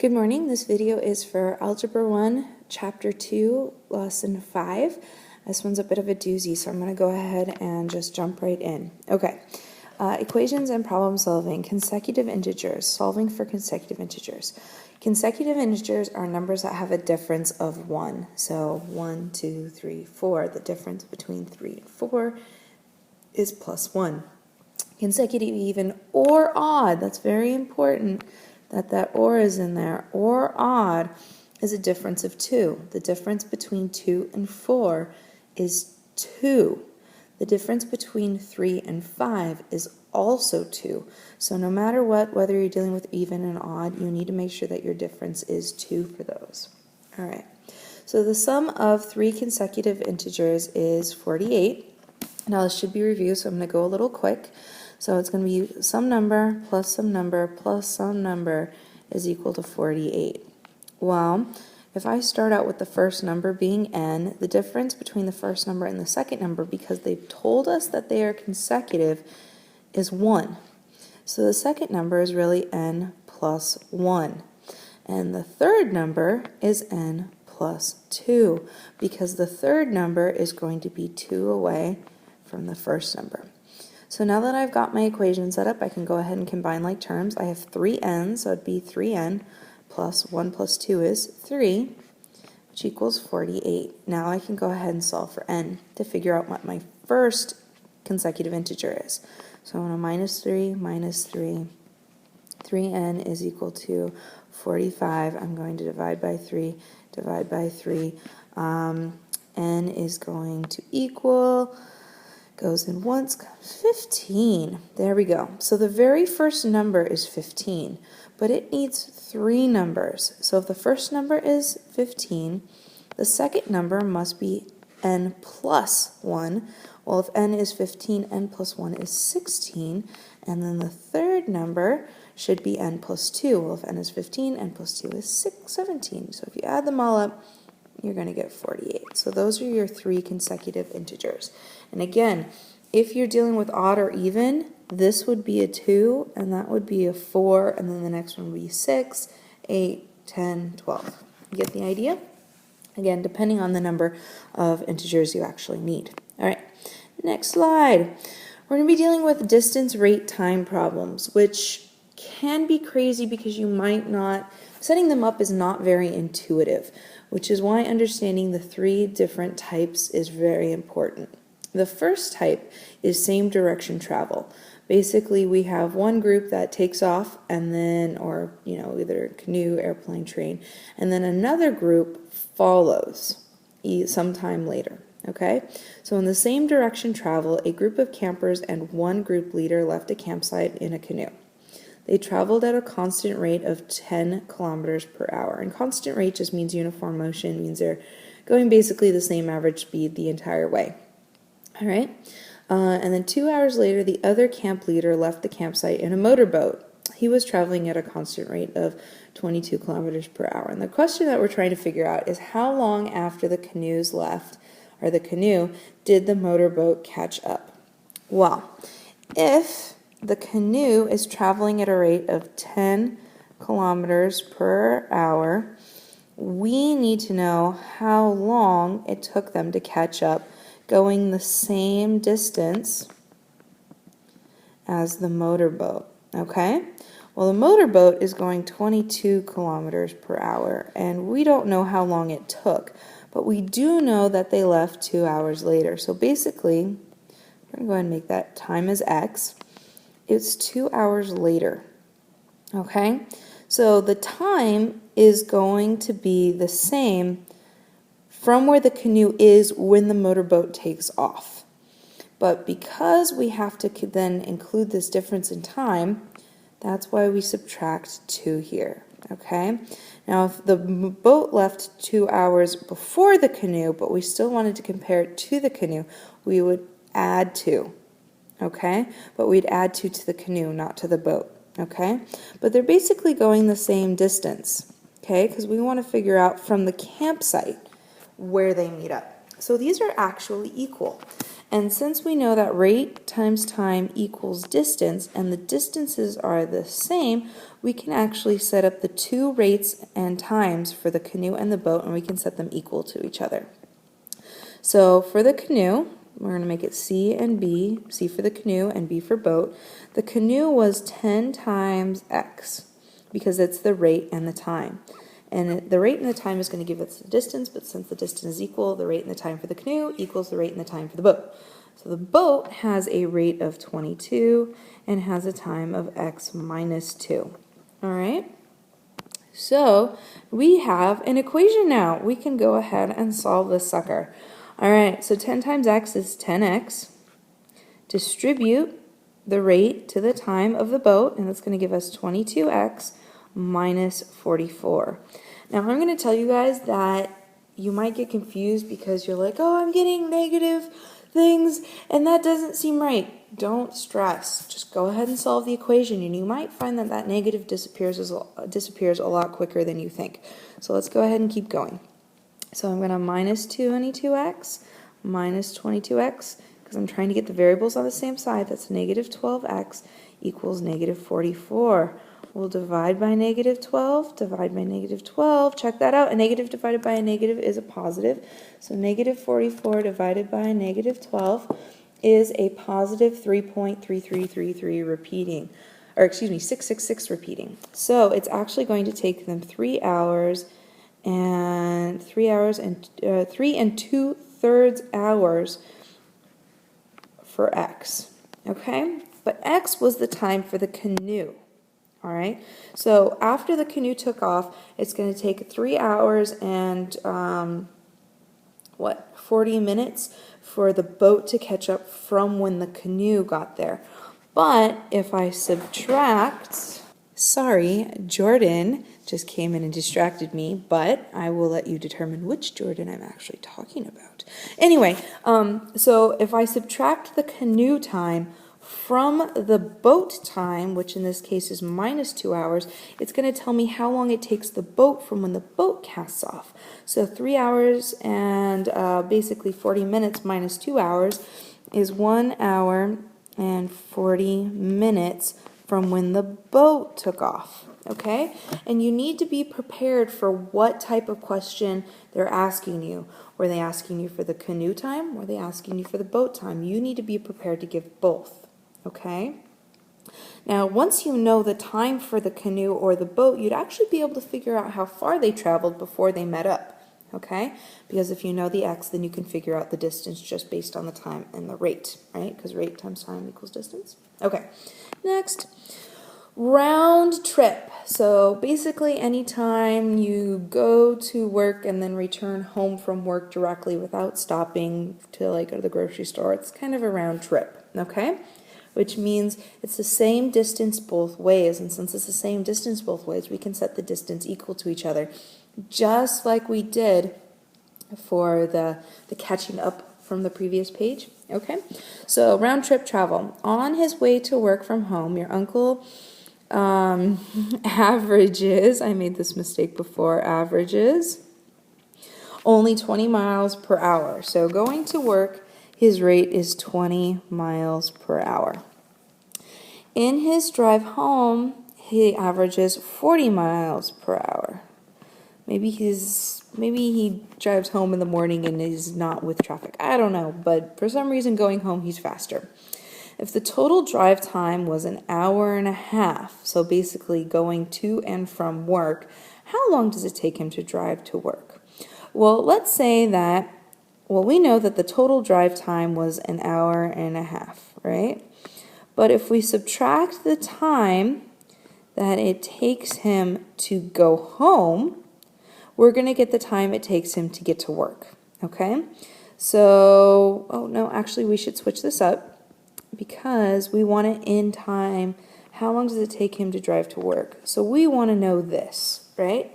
Good morning. This video is for Algebra 1, Chapter 2, Lesson 5. This one's a bit of a doozy, so I'm going to go ahead and just jump right in. Okay. Equations and problem solving. Consecutive integers. Solving for consecutive integers. Consecutive integers are numbers that have a difference of 1. So 1, 2, 3, 4. The difference between 3 and 4 is plus 1. Consecutive even or odd. That's very important that or is in there, or odd, is a difference of 2. The difference between 2 and 4 is 2. The difference between 3 and 5 is also 2. So no matter what, whether you're dealing with even and odd, you need to make sure that your difference is 2 for those. All right. So the sum of 3 consecutive integers is 48. Now this should be reviewed, so I'm going to go a little quick. So it's going to be some number plus some number plus some number is equal to 48. Well, if I start out with the first number being n, the difference between the first number and the second number, because they've told us that they are consecutive, is 1. So the second number is really n plus 1. And the third number is n plus 2, because the third number is going to be 2 away from the first number. So now that I've got my equation set up, I can go ahead and combine like terms. I have 3n, so it'd be 3n plus 1 plus 2 is 3, which equals 48. Now I can go ahead and solve for n to figure out what my first consecutive integer is. So I'm going to minus 3, 3n is equal to 45. I'm going to divide by 3, n is going to equal, goes in once, 15. There we go. So the very first number is 15, but it needs 3 numbers. So if the first number is 15, the second number must be n plus 1. Well, if n is 15, n plus 1 is 16, and then the third number should be n plus 2. Well, if n is 15, n plus 2 is 17. So if you add them all up, you're going to get 48. So those are your 3 consecutive integers. And again, if you're dealing with odd or even, this would be a 2, and that would be a 4, and then the next one would be 6, 8, 10, 12. You get the idea? Again, depending on the number of integers you actually need. All right, next slide. We're going to be dealing with distance, rate, time problems, which can be crazy because you might not, setting them up is not very intuitive, which is why understanding the 3 different types is very important. The first type is same direction travel. Basically, we have one group that takes off and then, or either canoe, airplane, train, and then another group follows sometime later. Okay? So in the same direction travel, a group of campers and one group leader left a campsite in a canoe. They traveled at a constant rate of 10 kilometers per hour. And constant rate just means uniform motion, means they're going basically the same average speed the entire way. All right? And then 2 hours later, the other camp leader left the campsite in a motorboat. He was traveling at a constant rate of 22 kilometers per hour. And the question that we're trying to figure out is how long after the canoes left, or the canoe, did the motorboat catch up? Well, if the canoe is traveling at a rate of 10 kilometers per hour, we need to know how long it took them to catch up going the same distance as the motorboat, okay? Well, the motorboat is going 22 kilometers per hour, and we don't know how long it took, but we do know that they left 2 hours later. So basically, we're going to go ahead and make that time as x. It's 2 hours later, okay? So the time is going to be the same from where the canoe is when the motorboat takes off. But because we have to then include this difference in time, that's why we subtract 2 here, okay? Now, if the boat left 2 hours before the canoe, but we still wanted to compare it to the canoe, we would add 2. Okay, but we'd add 2 to the canoe, not to the boat, okay? But they're basically going the same distance, okay? Because we want to figure out from the campsite where they meet up. So these are actually equal. And since we know that rate times time equals distance, and the distances are the same, we can actually set up the two rates and times for the canoe and the boat, and we can set them equal to each other. So for the canoe, we're going to make it C and B, C for the canoe and B for boat. The canoe was 10 times x because it's the rate and the time. And the rate and the time is going to give us the distance, but since the distance is equal, the rate and the time for the canoe equals the rate and the time for the boat. So the boat has a rate of 22 and has a time of x minus 2. All right? So we have an equation now. We can go ahead and solve this sucker. All right, so 10 times x is 10x. Distribute the rate to the time of the boat, and that's going to give us 22x minus 44. Now, I'm going to tell you guys that you might get confused because you're like, oh, I'm getting negative things, and that doesn't seem right. Don't stress. Just go ahead and solve the equation, and you might find that that negative disappears a lot quicker than you think. So let's go ahead and keep going. So I'm going to minus 22x minus 22x, because I'm trying to get the variables on the same side. That's negative 12x equals negative 44. We'll divide by negative 12, divide by negative 12. Check that out. A negative divided by a negative is a positive. So negative 44 divided by a negative 12 is a positive 3.3333 repeating, or excuse me, 666 repeating. So it's actually going to take them 3 hours and 3 2/3 hours for x. Okay? But x was the time for the canoe. All right, so after the canoe took off, it's going to take 3 hours and 40 minutes for the boat to catch up from when the canoe got there. But if I subtract, sorry, Jordan just came in and distracted me, but I will let you determine which Jordan I'm actually talking about. Anyway, so if I subtract the canoe time from the boat time, which in this case is minus 2 hours, it's going to tell me how long it takes the boat from when the boat casts off. So 3 hours and basically 40 minutes minus 2 hours is 1 hour and 40 minutes from when the boat took off. Okay? And you need to be prepared for what type of question they're asking you. Were they asking you for the canoe time? Were they asking you for the boat time? You need to be prepared to give both. Okay? Now, once you know the time for the canoe or the boat, you'd actually be able to figure out how far they traveled before they met up. Okay? Because if you know the x, then you can figure out the distance just based on the time and the rate, right? Because rate times time equals distance. Okay. Next, round trip. So basically anytime you go to work and then return home from work directly without stopping to like go to the grocery store, it's kind of a round trip. Okay? Which means it's the same distance both ways. And since it's the same distance both ways, we can set the distance equal to each other, just like we did for the catching up from the previous page. Okay? So round trip travel. On his way to work from home, your uncle averages, I made this mistake before, averages only 20 miles per hour. So going to work, his rate is 20 miles per hour. In his drive home, he averages 40 miles per hour. Maybe he drives home in the morning and is not with traffic. I don't know, but for some reason going home he's faster. If the total drive time was an hour and a half, so basically going to and from work, how long does it take him to drive to work? Well, let's say that we know that the total drive time was an hour and a half, right? But if we subtract the time that it takes him to go home, we're going to get the time it takes him to get to work, okay? So, oh no, actually we should switch this up because we want it in time. How long does it take him to drive to work? So we want to know this, right?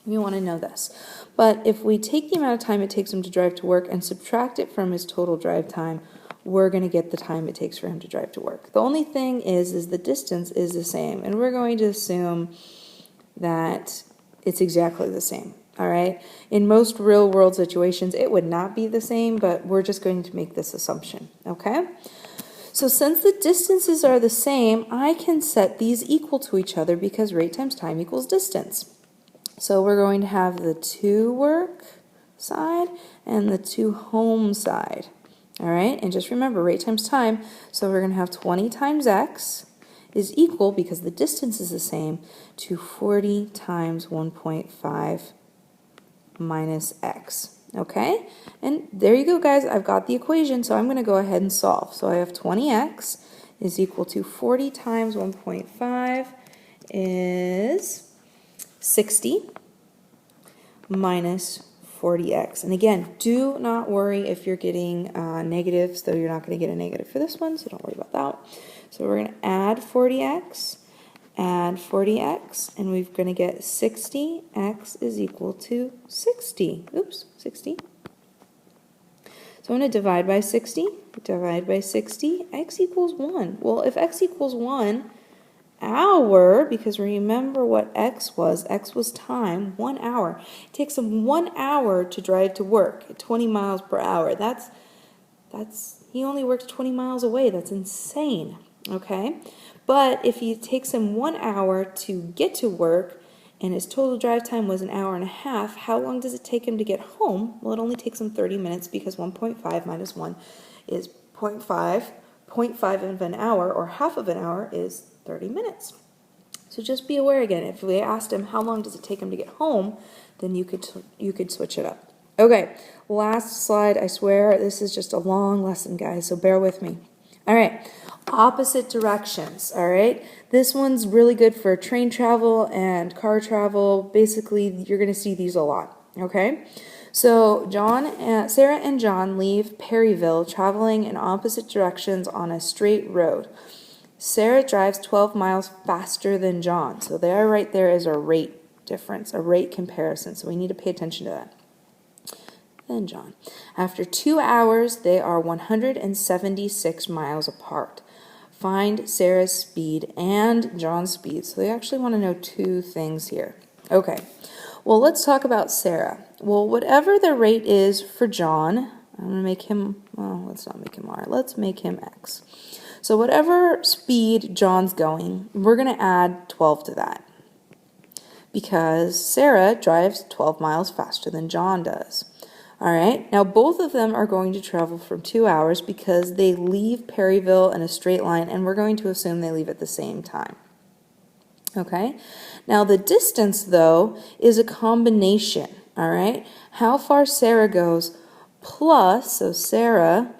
We want to know this. But if we take the amount of time it takes him to drive to work and subtract it from his total drive time, we're going to get the time it takes for him to drive to work. The only thing is the distance is the same, and we're going to assume that it's exactly the same. all right? In most real world situations, it would not be the same, but we're just going to make this assumption, okay? So since the distances are the same, I can set these equal to each other because rate times time equals distance. So we're going to have the to work side and the to home side, all right? And just remember, rate times time, so we're going to have 20 times x is equal, because the distance is the same, to 40 times 1.5 minus x, okay? And there you go, guys. I've got the equation, so I'm going to go ahead and solve. So I have 20x is equal to 40 times 1.5 is 60 minus 40x. And again, do not worry if you're getting negatives, though you're not going to get a negative for this one, so don't worry about that. So we're going to add 40x, and we're going to get 60x is equal to 60. Oops, 60. So I'm going to divide by 60, x equals 1. Well, if x equals 1, hour, because remember what x was time, 1 hour. It takes them 1 hour to drive to work at 20 miles per hour. He only works 20 miles away. That's insane, okay? But if it takes him 1 hour to get to work and his total drive time was 1.5 hours, how long does it take him to get home? Well, it only takes him 30 minutes because 1.5 minus 1 is 0.5. 0.5 of an hour, or half of an hour, is 30 minutes. So just be aware again, if we asked him how long does it take him to get home, then you could switch it up. Okay, last slide. I swear this is just a long lesson, guys, so bear with me. All right, opposite directions, all right? This one's really good for train travel and car travel. Basically, you're going to see these a lot, okay? So Sarah and John leave Perryville traveling in opposite directions on a straight road. Sarah drives 12 miles faster than John. So there, right there is a rate difference, a rate comparison. So we need to pay attention to that. Then John. After 2 hours, they are 176 miles apart. Find Sarah's speed and John's speed. So they actually want to know two things here. Okay. Well, let's talk about Sarah. Well, whatever the rate is for John, I'm going to make him, well, let's not make him R. Let's make him X. So whatever speed John's going, we're going to add 12 to that, because Sarah drives 12 miles faster than John does. All right, now both of them are going to travel for 2 hours because they leave Perryville in a straight line, and we're going to assume they leave at the same time. Okay, now the distance, though, is a combination, all right? How far Sarah goes plus, so Sarah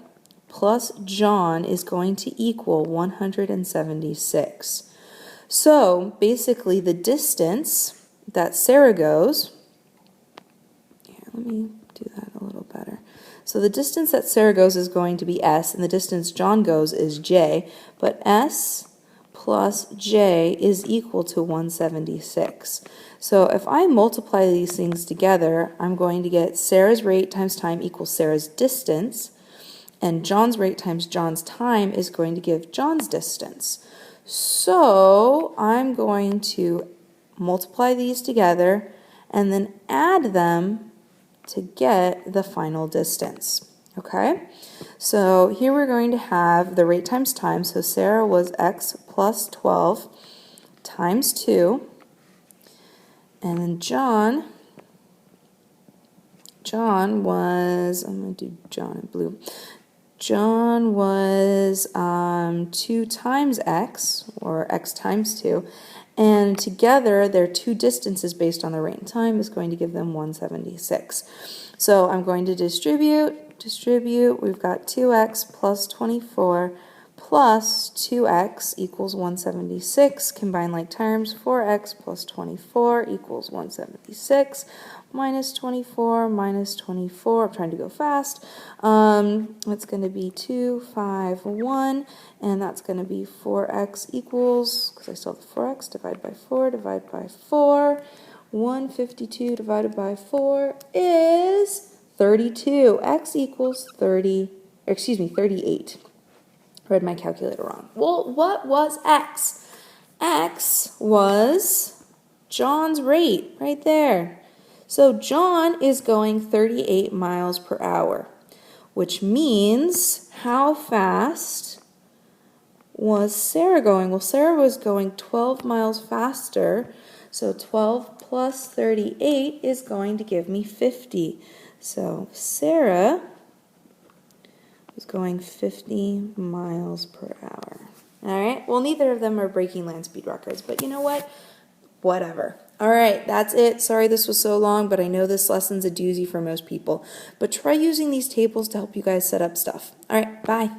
plus John is going to equal 176. So basically the distance that Sarah goes, here, let me do that a little better. So the distance that Sarah goes is going to be S, and the distance John goes is J, but S plus J is equal to 176. So if I multiply these things together, I'm going to get Sarah's rate times time equals Sarah's distance, and John's rate times John's time is going to give John's distance. So I'm going to multiply these together and then add them to get the final distance. Okay, so here we're going to have the rate times time. So Sarah was X plus 12 times 2. And then John was, I'm going to do John in blue. John was 2 times X, or X times 2. And together, their two distances based on the rate and time is going to give them 176. So I'm going to distribute. We've got 2x plus 24 plus 2x equals 176. Combine like terms, 4x plus 24 equals 176. Minus 24 minus 24. I'm trying to go fast. It's going to be 2, 5, 1. And that's going to be 4x equals, because I still have the 4x, divide by 4, divide by 4. 152 divided by 4 is 32. X equals 38. Read my calculator wrong. Well, what was X? X was John's rate right there. So John is going 38 miles per hour, which means how fast was Sarah going? Well, Sarah was going 12 miles faster, so 12 plus 38 is going to give me 50. So Sarah was going 50 miles per hour. All right, well, neither of them are breaking land speed records, but you know what? Whatever. All right, that's it. Sorry this was so long, but I know this lesson's a doozy for most people. But try using these tables to help you guys set up stuff. All right, bye.